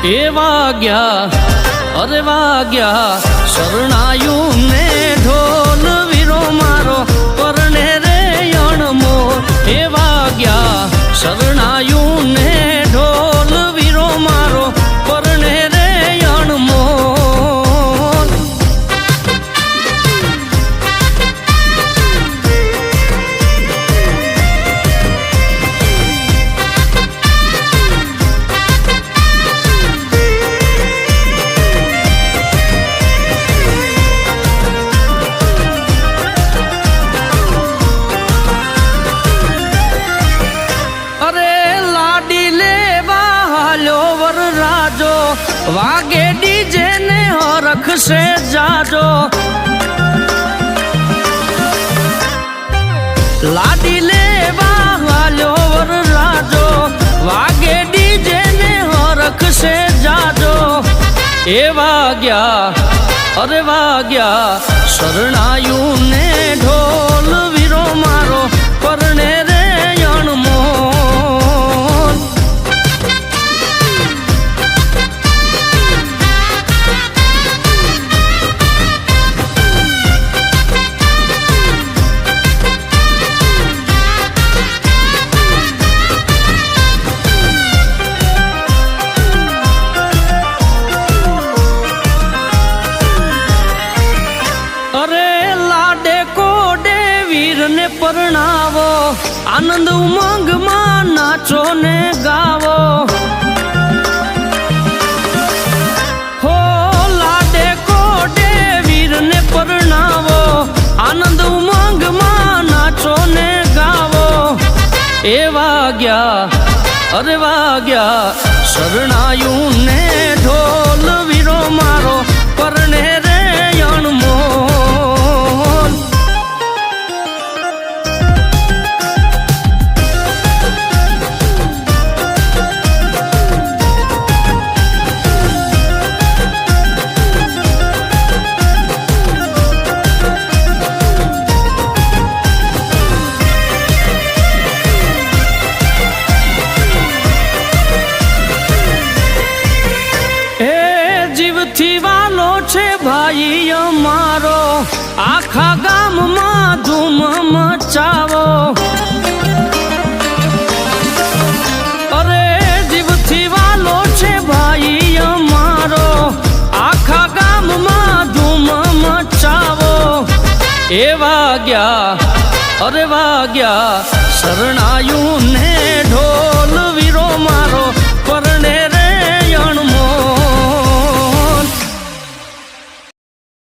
એ વાગ્યા અરે વાગ્યા શરણાયું ને ઢોલ વીરો મારો પરણે રે અણમો એ વાગ્યા શરણાયું ને ઢોલ વીરો મારો પરણે રે અણમો વાગે ડીજે ને હરખશે જાજો લાડી લેવા હાલ્યો વર રાજો વાગે ડીજે ને હરખશે જાજો એ વાગ્યા અરે વાગ્યા શરણાયું ને ઢોલ વીરો મારો પરણે રે અણમો પરણાવો આનંદ ઉમંગમાં નાચો ને ગાવો હો લાડે કોડે વીરને પરણાવો આનંદ ઉમંગમાં નાચો ને ગાવો એ વાગ્યા અરે વાગ્યા શરણાયું ને ઢોલ વીરો મારો પરણે રે અણમો ભાઈ અમારો આખા ગામમાં ધૂમ મચાવો અરે જીવથી વાલો છે ભાઈ અમારો આખા ગામમાં ધૂમ મચાવો એ વાગ્યા અરે વાગ્યા શરણાયું